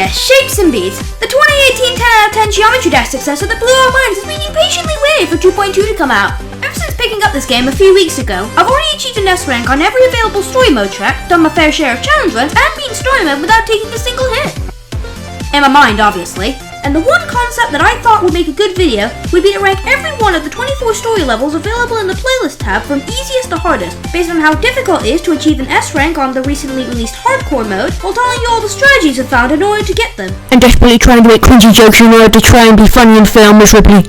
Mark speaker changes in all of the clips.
Speaker 1: yes, Shapes and Beats. The 2018 10 out of 10 Geometry Dash successor that blew our minds has been impatiently waiting for 2.2 to come out. Ever since picking up this game a few weeks ago, I've already achieved an S rank on every available story mode track, done my fair share of challenge runs, and beaten story mode without taking a single hit. In my mind, obviously. And the one concept that I thought would make a good video would be to rank every one of the 24 story levels available in the playlist tab from easiest to hardest, based on how difficult it is to achieve an S rank on the recently released hardcore mode, while telling you all the strategies I've found in order to get them.
Speaker 2: And desperately trying to make cringy jokes in order to try and be funny and fail miserably.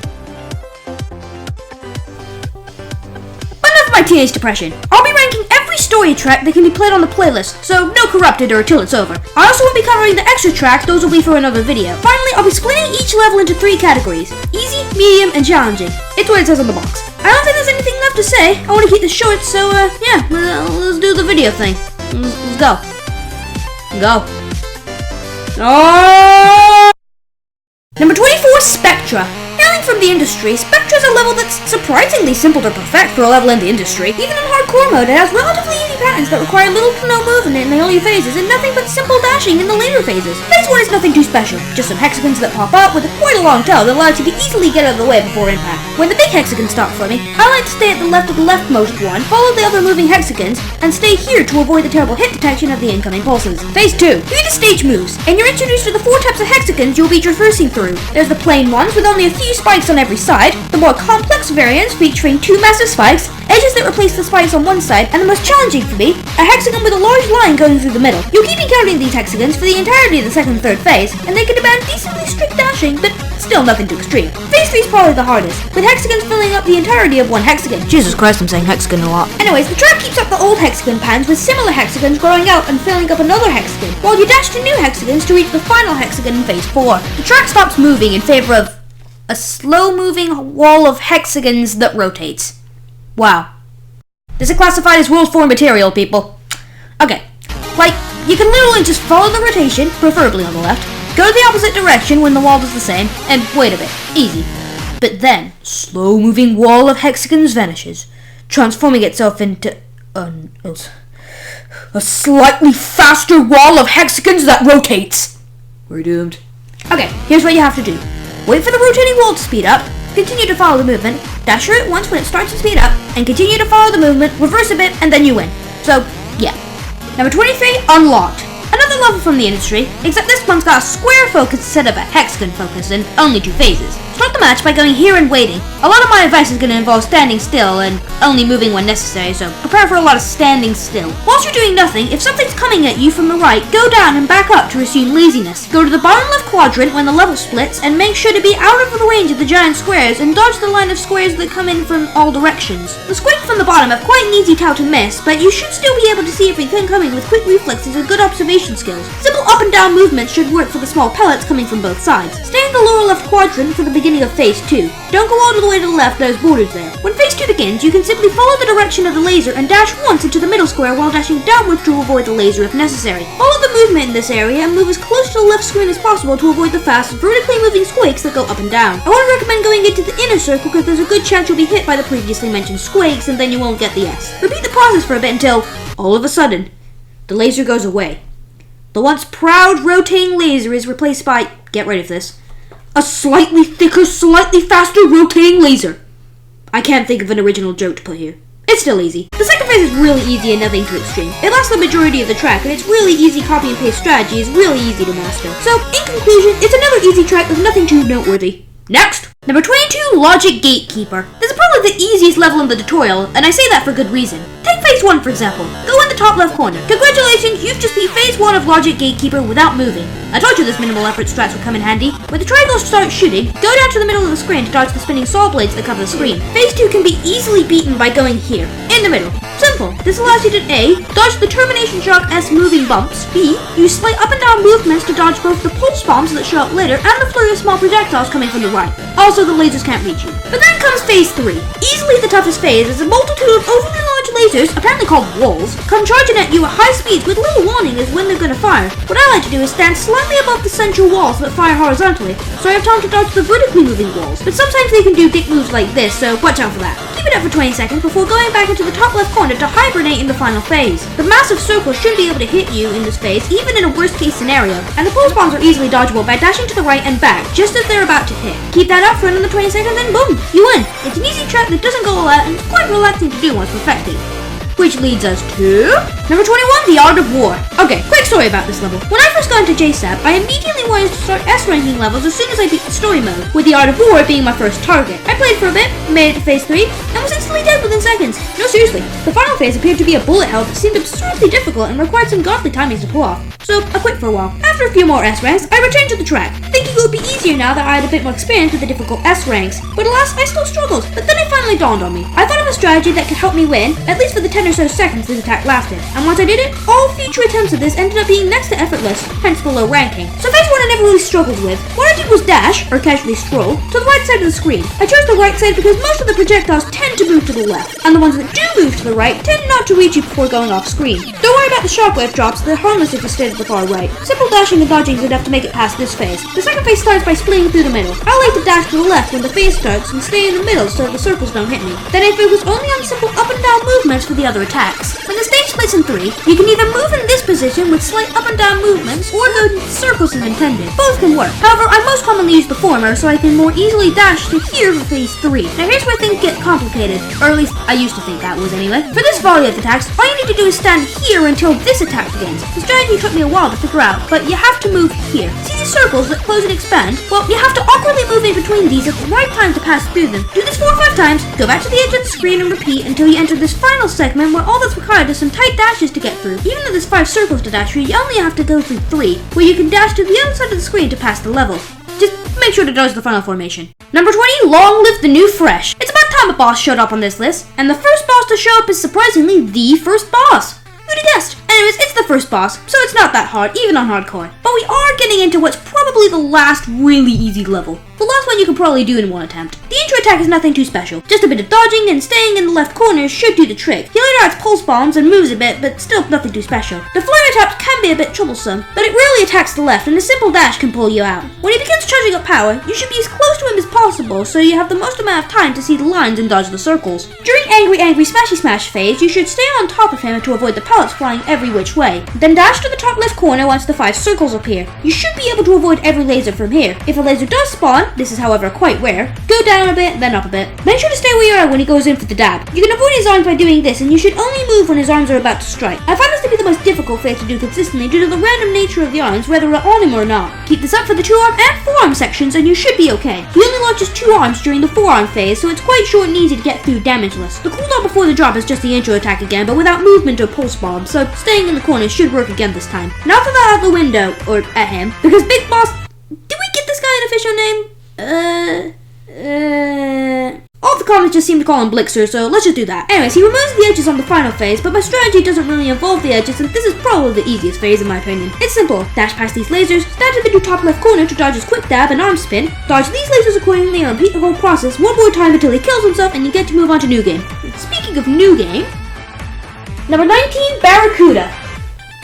Speaker 1: Enough of my teenage depression. I'll be ranking every story track that can be played on the playlist, so no corrupted or till it's over. I also won't be covering the extra tracks, those will be for another video. Finally, I'll be splitting each level into 3 categories: easy, medium, and challenging. It's what it says on the box. I don't think there's anything left to say. I want to keep this short, so yeah, let's do the video thing. Let's go. Go. Oh! Number 24, Spectra. Hailing from the industry, Spectra is a level that's surprisingly simple to perfect for a level in the industry. Even in hardcore mode, it has relatively easy patterns that require little to no movement in the early phases and nothing but simple dashing in the later phases. Phase 1 is nothing too special, just some hexagons that pop up with quite a long tail that allows you to easily get out of the way before impact. When the big hexagons stop floating, I like to stay at the left of the leftmost one, follow the other moving hexagons, and stay here to avoid the terrible hit detection of the incoming pulses. Phase 2. Here are the stage moves, and you're introduced to the 4 types of hexagons you'll be traversing through. There's the plain ones with only a few spikes on every side, the more complex variants featuring 2 massive spikes, edges that replace the spikes on one side, and the most challenging for me, a hexagon with a large line going through the middle. You'll keep encountering these hexagons for the entirety of the second and third phase, and they can demand decently strict dashing, but still nothing too extreme. Phase 3 is probably the hardest, with hexagons filling up the entirety of one hexagon.
Speaker 2: Jesus Christ, I'm saying hexagon a lot.
Speaker 1: Anyways, the track keeps up the old hexagon patterns with similar hexagons growing out and filling up another hexagon, while you dash to new hexagons to reach the final hexagon in phase 4. The track stops moving in favor of a slow-moving wall of hexagons that rotates. Wow. This is classified as World 4 material, people. Okay, like, you can literally just follow the rotation, preferably on the left, go to the opposite direction when the wall does the same, and wait a bit. Easy. But then, slow-moving wall of hexagons vanishes, transforming itself into a slightly faster wall of hexagons that rotates. We're doomed. Okay, here's what you have to do. Wait for the rotating wall to speed up, continue to follow the movement, dash through it once when it starts to speed up, and continue to follow the movement, reverse a bit, and then you win. So, yeah. Number 23, Unlocked. Another level from the industry, except this one's got a square focus instead of a hexagon focus and only 2 phases. Start the match by going here and waiting. A lot of my advice is going to involve standing still and only moving when necessary, so prepare for a lot of standing still. Whilst you're doing nothing, if something's coming at you from the right, go down and back up to resume laziness. Go to the bottom left quadrant when the level splits and make sure to be out of the range of the giant squares and dodge the line of squares that come in from all directions. The squares from the bottom have quite an easy tell to miss, but you should still be able to see everything coming with quick reflexes and good observation skills. Simple up and down movements should work for the small pellets coming from both sides. Stay in the lower left quadrant for the beginning of phase 2. Don't go all the way to the left, there's borders there. When phase 2 begins, you can simply follow the direction of the laser and dash once into the middle square while dashing downwards to avoid the laser if necessary. Follow the movement in this area and move as close to the left screen as possible to avoid the fast, vertically moving squakes that go up and down. I wouldn't recommend going into the inner circle because there's a good chance you'll be hit by the previously mentioned squakes and then you won't get the S. Repeat the process for a bit until, all of a sudden, the laser goes away. The once proud rotating laser is replaced by, get rid of this, a slightly thicker, slightly faster rotating laser. I can't think of an original joke to put here. It's still easy. The second phase is really easy and nothing too extreme. It lasts the majority of the track, and its really easy copy and paste strategy is really easy to master. So, in conclusion, it's another easy track with nothing too noteworthy. Next! Number 22, Logic Gatekeeper. This is probably the easiest level in the tutorial, and I say that for good reason. Take phase 1 for example. Go in the top left corner. Congratulations, you've just beat phase 1 of Logic Gatekeeper without moving. I told you this minimal effort strats would come in handy. When the triangle starts shooting, go down to the middle of the screen to dodge the spinning saw blades that cover the screen. Phase 2 can be easily beaten by going here, in the middle. Simple. This allows you to A, dodge the Termination Shock S moving bumps, B, use slight up and down movements to dodge both the pulse bombs that show up later and the flurry of small projectiles coming from the right. Also, the lasers can't reach you. But then comes phase 3. Easily the toughest phase as a multitude of overly large lasers, apparently called walls, come charging at you at high speeds with little warning as when they're gonna fire. What I like to do is stand slightly above the central walls that fire horizontally, so I have time to dodge the vertically moving walls. But sometimes they can do dick moves like this, so watch out for that. Keep it up for 20 seconds before going back into the top left corner to hibernate in the final phase. The massive circles should be able to hit you in this phase, even in a worst case scenario, and the pulse bombs are easily dodgeable by dashing to the right and back, just as they're about to hit. Keep that up for another 20 seconds and boom, you win! It's an easy track that doesn't go all out and it's quite relaxing to do once perfected. Which leads us to number 21, the Art of War. Okay, quick story about this level. When I first got into JSaB, I immediately wanted to start S ranking levels as soon as I beat the story mode, with the Art of War being my first target. I played for a bit, made it to phase 3, and was instantly dead within seconds. No, seriously. The final phase appeared to be a bullet hell that seemed absurdly difficult and required some godly timings to pull off. So, I quit for a while. After a few more S ranks, I returned to the track, thinking it would be easier now that I had a bit more experience with the difficult S ranks. But alas, I still struggled. But then it finally dawned on me. I thought of a strategy that could help me win, at least for the 10 or so seconds this attack lasted. And once I did it, all future attempts at this ended up being next to effortless, hence the low ranking. So phase 1 I never really struggled with. What I did was dash, or casually stroll, to the right side of the screen. I chose the right side because most of the projectiles tend to move to the left, and the ones that do move to the right tend not to reach you before going off screen. Don't worry about the shockwave drops, they're harmless if you stay to the far right. Simple dashing and dodging is enough to make it past this phase. The second phase starts by splitting through the middle. I like to dash to the left when the phase starts and stay in the middle so the circles don't hit me. Then I focus only on simple up and down movements for the other attacks. When the stage splits in 3, you can either move in this position with slight up and down movements or go in circles as intended. Both can work. However, I most commonly use the former so I can more easily dash to here for phase 3. Now here's where things get complicated, or at least I used to think that was anyway. For this volley of attacks, all you need to do is stand here until this attack begins. The strategy took me a while to figure out, but you have to move here. See these circles that close and expand? Well, you have to awkwardly move in between these at the right time to pass through them. Do this 4 or 5 times, go back to the edge of the screen and repeat until you enter this final segment where all that's required is some tight dashes to get through. Even though there's 5 circles to dash through, you only have to go through 3, where you can dash to the other side of the screen to pass the level. Just make sure to dodge the final formation. Number 20, Long Live the New Fresh. It's about time a boss showed up on this list, and the first boss to show up is surprisingly the first boss. Who'd have guessed? Anyways, it's the first boss, so it's not that hard, even on hardcore. But we are getting into what's probably the last really easy level. The last one you can probably do in one attempt. The intro attack is nothing too special. Just a bit of dodging and staying in the left corner should do the trick. He later adds pulse bombs and moves a bit, but still nothing too special. The flare attacks can be a bit troublesome, but it rarely attacks the left and a simple dash can pull you out. When he begins charging up power, you should be as close to him as possible so you have the most amount of time to see the lines and dodge the circles. During Angry Smashy Smash phase, you should stay on top of him to avoid the pellets flying every which way. Then dash to the top left corner once the 5 circles appear. You should be able to avoid every laser from here. If a laser does spawn, this is however quite rare, go down a bit, then up a bit. Make sure to stay where you are when he goes in for the dab. You can avoid his arms by doing this, and you should only move when his arms are about to strike. I find this to be the most difficult phase to do consistently due to the random nature of the arms, whether they're on him or not. Keep this up for the 2-arm and 4-arm sections and you should be okay. He only launches 2 arms during the 4-arm phase, so it's quite short and easy to get through damageless. The cooldown before the drop is just the intro attack again, but without movement or pulse bomb, so staying in the corner should work again this time. Now throw that out the window, or at him, because Big Boss... Did we get this guy an official name? All the comments just seem to call him Blixer, so let's just do that. Anyways, he removes the edges on the final phase, but my strategy doesn't really involve the edges, and this is probably the easiest phase in my opinion. It's simple. Dash past these lasers, stand to the top left corner to dodge his quick dab and arm spin, dodge these lasers accordingly and repeat the whole process one more time until he kills himself and you get to move on to New Game. Speaking of New Game, number 19, Barracuda.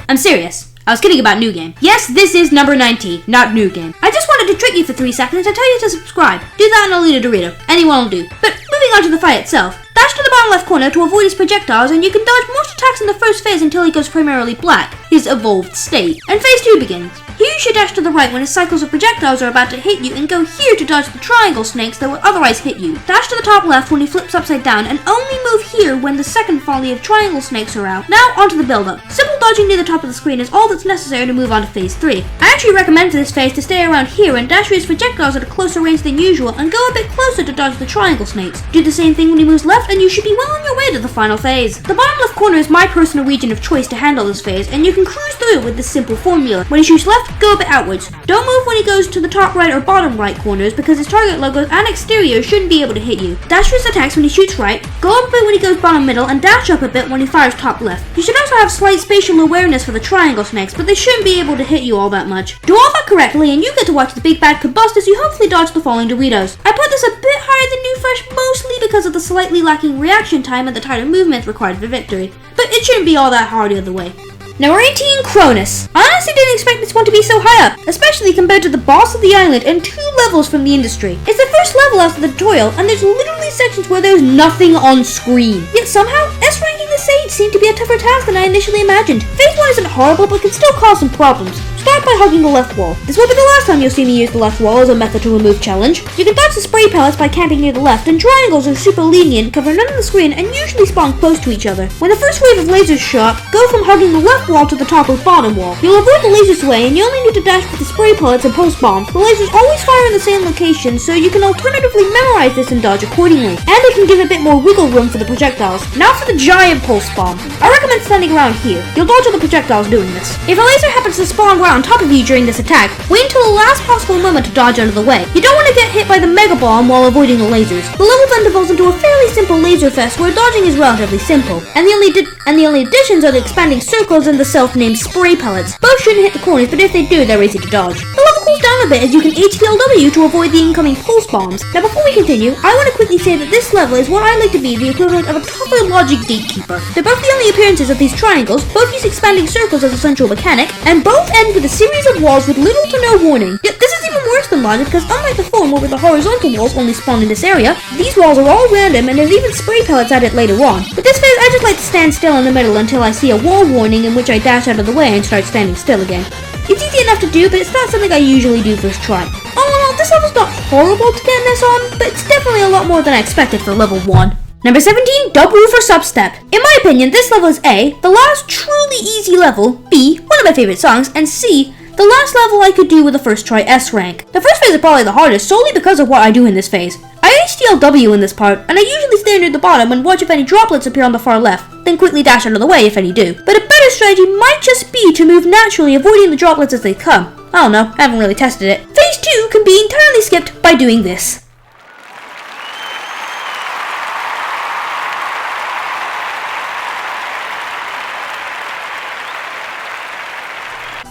Speaker 1: I'm serious. I was kidding about New Game. Yes, this is number 19, not New Game. I just wanted to trick you for 3 seconds and tell you to subscribe. Do that and I'll eat a Dorito. Anyone will do. But moving on to the fight itself. Dash to the bottom left corner to avoid his projectiles and you can dodge most attacks in the first phase until he goes primarily black, his evolved state. And phase 2 begins. Here you should dash to the right when his cycles of projectiles are about to hit you and go here to dodge the triangle snakes that would otherwise hit you. Dash to the top left when he flips upside down and only move here when the second volley of triangle snakes are out. Now onto the build-up. Simple dodging near the top of the screen is all that's necessary to move on to phase 3. I actually recommend for this phase to stay around here and dash his projectiles at a closer range than usual and go a bit closer to dodge the triangle snakes. Do the same thing when he moves left and you should be well on your way to the final phase. The bottom left corner is my personal region of choice to handle this phase and you can cruise through with this simple formula. When he shoots left, go a bit outwards. Don't move when he goes to the top right or bottom right corners because his target logos and exterior shouldn't be able to hit you. Dash for his attacks when he shoots right, go up a bit when he goes bottom middle, and dash up a bit when he fires top left. You should also have slight spatial spatial awareness for the triangle snakes, but they shouldn't be able to hit you all that much. Do all that correctly and you get to watch the big bad combust as you hopefully dodge the falling Doritos. I put this a bit higher than New Fresh mostly because of the slightly lacking reaction time and the tighter movements required for victory, but it shouldn't be all that hard either way. Number 18, Chronos. I honestly didn't expect this one to be so high up, especially compared to the boss of the island and 2 levels from the industry. It's the first level after the tutorial, and there's literally sections where there's nothing on screen. Yet somehow, S-ranking the Sage seemed to be a tougher task than I initially imagined. Phase 1 isn't horrible, but can still cause some problems. Start by hugging the left wall. This will be the last time you'll see me use the left wall as a method to remove challenge. You can dodge the spray pellets by camping near the left, and triangles are super lenient, cover none of the screen, and usually spawn close to each other. When the first wave of lasers shot, go from hugging the left wall to the top of the bottom wall. You'll avoid the lasers away, and you only need to dash with the spray pellets and pulse bombs. The lasers always fire in the same location, so you can alternatively memorize this and dodge accordingly. And it can give a bit more wiggle room for the projectiles. Now for the giant pulse bomb. I recommend standing around here. You'll dodge all the projectiles doing this. If a laser happens to spawn right on top of you during this attack, wait until the last possible moment to dodge out of the way. You don't want to get hit by the mega bomb while avoiding the lasers. The level then devolves into a fairly simple laser fest where dodging is relatively simple, and the only additions are the expanding circles and the self-named spray pellets. Both shouldn't hit the corners, but if they do, they're easy to dodge. The level cools down a bit as you can HTLW to avoid the incoming pulse bombs. Now before we continue, I want to quickly say that this level is what I like to be the equivalent of a tougher logic Gatekeeper. They're both the only appearances of these triangles, both use expanding circles as a central mechanic, and both end with a series of walls with little to no warning. Yet this is even worse than logic because unlike the former where the horizontal walls only spawn in this area, these walls are all random and there's even spray pellets added later on. With this phase, I just like to stand still in the middle until I see a wall warning in which I dash out of the way and start standing still again. It's easy enough to do, but it's not something I usually do first try. All in all, this level's not horrible to get this on, but it's definitely a lot more than I expected for level 1. Number 17, Dubwoofer Substep. In my opinion, this level is A, the last truly easy level, B, one of my favorite songs, and C, the last level I could do with a first try S rank. The first phase is probably the hardest solely because of what I do in this phase. I HTLW in this part, and I usually stay near the bottom and watch if any droplets appear on the far left, then quickly dash out of the way if any do. But a better strategy might just be to move naturally, avoiding the droplets as they come. I don't know, I haven't really tested it. Phase 2 can be entirely skipped by doing this.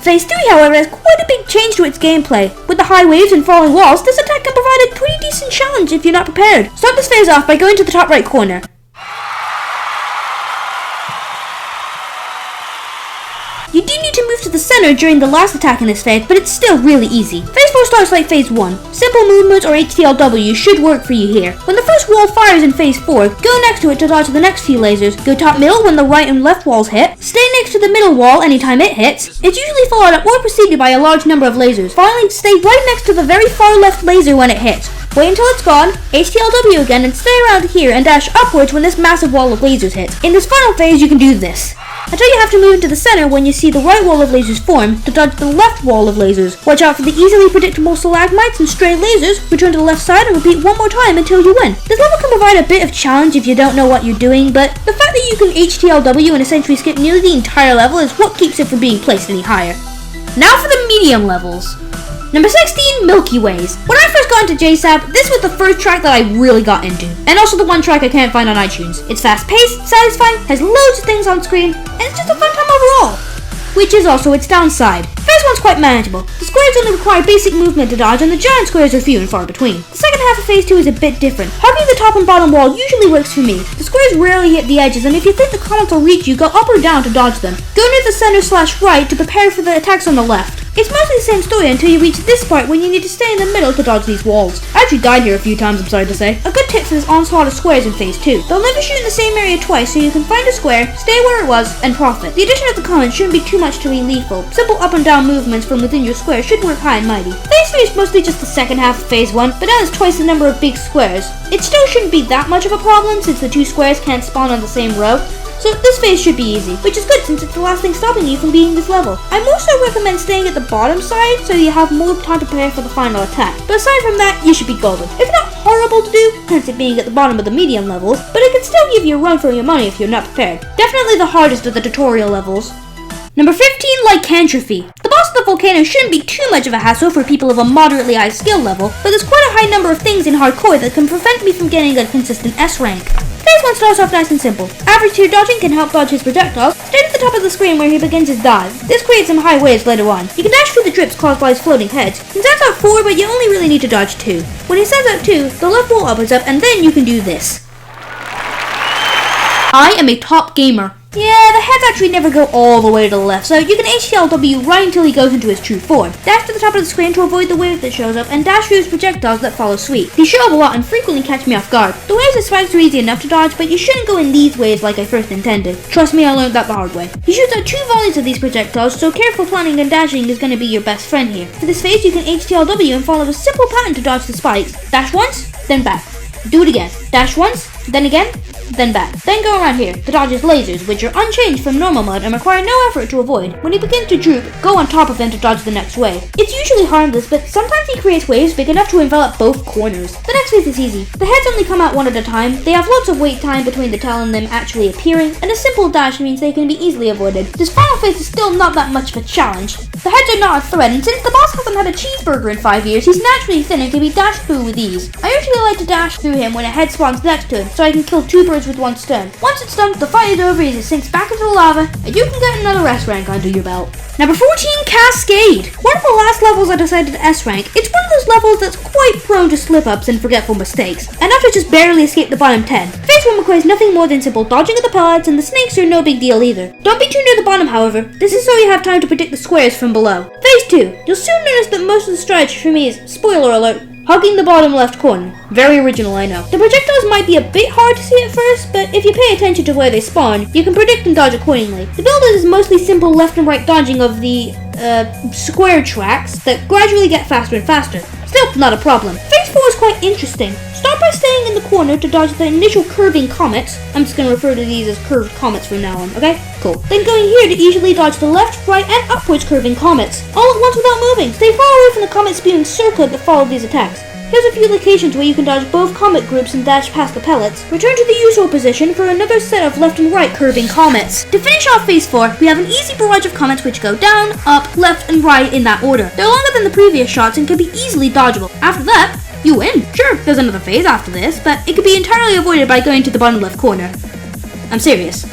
Speaker 1: Phase 3, however, has quite a big change to its gameplay. With the high waves and falling walls, this attack can provide a pretty decent challenge if you're not prepared. Start this phase off by going to the top right corner. You do need to move to the center during the last attack in this phase, but it's still really easy. Phase 4 starts like phase 1. Simple movements or HTLW should work for you here. When the first wall fires in phase 4, go next to it to dodge the next few lasers. Go top middle when the right and left walls hit. Stay next to the middle wall anytime it hits. It's usually followed up or preceded by a large number of lasers. Finally, stay right next to the very far left laser when it hits. Wait until it's gone, HTLW again, and stay around here and dash upwards when this massive wall of lasers hits. In this final phase, you can do this. Until you have to move into the center when you see the right wall of lasers form to dodge the left wall of lasers. Watch out for the easily predictable stalagmites and stray lasers. Return to the left side and repeat one more time until you win. This level can provide a bit of challenge if you don't know what you're doing, but the fact that you can HTLW and essentially skip nearly the entire level is what keeps it from being placed any higher. Now for the medium levels. Number 16, Milky Ways. When I first got into JSaB, this was the first track that I really got into, and also the one track I can't find on iTunes. It's fast-paced, satisfying, has loads of things on screen, and it's just a fun time overall. Which is also its downside. Phase 1's quite manageable. The squares only require basic movement to dodge, and the giant squares are few and far between. The second half of Phase 2 is a bit different. Hugging the top and bottom wall usually works for me. The squares rarely hit the edges, and if you think the comets will reach you, go up or down to dodge them. Go near the center/right to prepare for the attacks on the left. It's mostly the same story until you reach this part when you need to stay in the middle to dodge these walls. I actually died here a few times, I'm sorry to say. A good tip for this onslaught of squares in Phase 2. They'll never shoot in the same area twice, so you can find a square, stay where it was, and profit. The addition of the comets shouldn't be too much to be lethal. Simple up and down movements from within your square should work high and mighty. Phase 3 is mostly just the second half of Phase 1, but now it's twice the number of big squares. It still shouldn't be that much of a problem since the two squares can't spawn on the same row. So this phase should be easy, which is good since it's the last thing stopping you from beating this level. I mostly recommend staying at the bottom side so you have more time to prepare for the final attack. But aside from that, you should be golden. It's not horrible to do, hence it being at the bottom of the medium levels, but it can still give you a run for your money if you're not prepared. Definitely the hardest of the tutorial levels. Number 15, Lycanthropy. The boss of the volcano shouldn't be too much of a hassle for people of a moderately high skill level, but there's quite a high number of things in hardcore that can prevent me from getting a consistent S rank. Phase 1 starts off nice and simple. Average tier dodging can help dodge his projectiles straight at the top of the screen where he begins his dive. This creates some high waves later on. You can dash through the drips caused by his floating heads. He sends out 4, but you only really need to dodge 2. When he sends out 2, the left wall opens up, and then you can do this. I am a top gamer. Yeah, the heads actually never go all the way to the left, so you can HTLW right until he goes into his true form. Dash to the top of the screen to avoid the wave that shows up, and dash through his projectiles that follow suite. These show up a lot and frequently catch me off guard. The waves and spikes are easy enough to dodge, but you shouldn't go in these waves like I first intended. Trust me, I learned that the hard way. He shoots out 2 volleys of these projectiles, so careful planning and dashing is going to be your best friend here. For this phase, you can HTLW and follow a simple pattern to dodge the spikes. Dash once, then back. Do it again. Dash once, then again, then back. Then go around here to dodge his lasers, which are unchanged from normal mode and require no effort to avoid. When he begins to droop, go on top of him to dodge the next wave. It's usually harmless, but sometimes he creates waves big enough to envelop both corners. The next phase is easy. The heads only come out one at a time, they have lots of wait time between the tail and them actually appearing, and a simple dash means they can be easily avoided. This final phase is still not that much of a challenge. The heads are not a threat, and since the boss hasn't had a cheeseburger in 5 years, he's naturally thin and can be dashed through with ease. I usually like to dash through him when a head spawns next to him, so I can kill 2 birds with 1 stone. Once it's done, the fight is over as it sinks back into the lava, and you can get another S rank under your belt. Number 14, Cascade. One of the last levels I decided to S rank. It's one of those levels that's quite prone to slip-ups and forgetful mistakes. Enough to just barely escape the bottom 10. Phase 1 requires nothing more than simple dodging of the pellets, and the snakes are no big deal either. Don't be too near the bottom, however. This is so you have time to predict the squares from below. Phase 2. You'll soon notice that most of the strategy for me is, spoiler alert, hugging the bottom left corner. Very original, I know. The projectiles might be a bit hard to see at first, but if you pay attention to where they spawn, you can predict and dodge accordingly. The build is mostly simple left and right dodging of the, square tracks that gradually get faster and faster. Still, not a problem. Phase 4 is quite interesting. Start by staying in the corner to dodge the initial curving comets. I'm just going to refer to these as curved comets from now on, okay? Cool. Then going here to easily dodge the left, right, and upwards curving comets, all at once without moving. Stay far away from the comet spewing circlet that follow these attacks. Here's a few locations where you can dodge both comet groups and dash past the pellets. Return to the usual position for another set of left and right curving comets. To finish off phase 4, we have an easy barrage of comets which go down, up, left, and right in that order. They're longer than the previous shots and can be easily dodgeable. After that, you win. Sure, there's another phase after this, but it can be entirely avoided by going to the bottom left corner. I'm serious.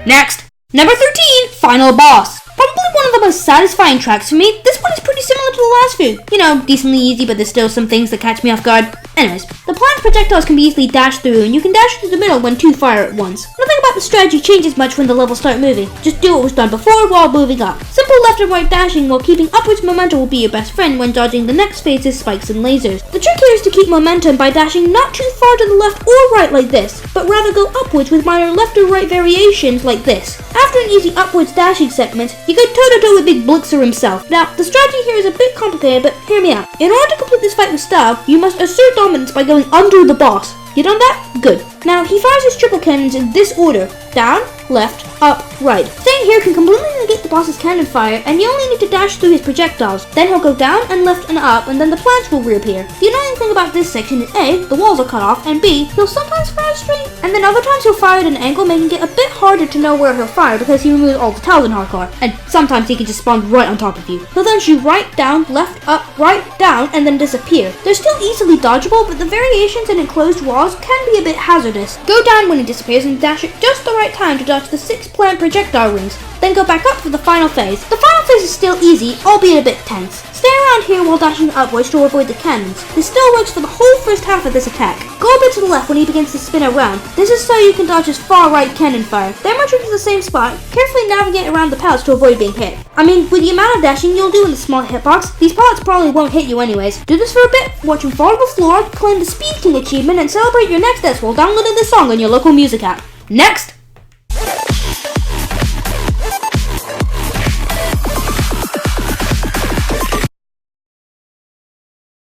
Speaker 1: Next, number 13, Final Boss. Probably one of the most satisfying tracks for me. This one is pretty similar to the last few. You know, decently easy, but there's still some things that catch me off guard. Anyways, the planned projectiles can be easily dashed through, and you can dash through the middle when 2 fire at once. Nothing about the strategy changes much when the levels start moving. Just do what was done before while moving up. Simple left and right dashing while keeping upwards momentum will be your best friend when dodging the next phase's spikes and lasers. The trick here is to keep momentum by dashing not too far to the left or right like this, but rather go upwards with minor left or right variations like this. After an easy upwards dashing segment, you go toe-to-toe with Big Blixer himself. Now, the strategy here is a bit complicated, but hear me out. In order to complete this fight with style, you must assert dominance by going under the boss. You done that? Good. Now, he fires his triple cannons in this order. Down, left, up, right. Staying here can completely negate the boss's cannon fire, and you only need to dash through his projectiles. Then he'll go down and left and up, and then the plants will reappear. The annoying thing about this section is A, the walls are cut off, and B, he'll sometimes fire straight, and then other times he'll fire at an angle, making it a bit harder to know where he'll fire because he removes all the tiles in hardcore, and sometimes he can just spawn right on top of you. He'll then shoot right, down, left, up, right, down, and then disappear. They're still easily dodgeable, but the variations in enclosed walls can be a bit hazardous. Go down when he disappears and dash at just the right time to dodge the 6 plant projectile rings, then go back up for the final phase. The final phase is still easy, albeit a bit tense. Stay around here while dashing upwards to avoid the cannons. This still works for the whole first half of this attack. Go a bit to the left when he begins to spin around. This is so you can dodge his far right cannon fire. Then return to the same spot, carefully navigate around the pellets to avoid being hit. I mean, with the amount of dashing you'll do in the small hitbox, these pellets probably won't hit you anyways. Do this for a bit, watch him fall to the floor, claim the Speed King achievement, and celebrate your next S while downloading the song on your local music app. Next,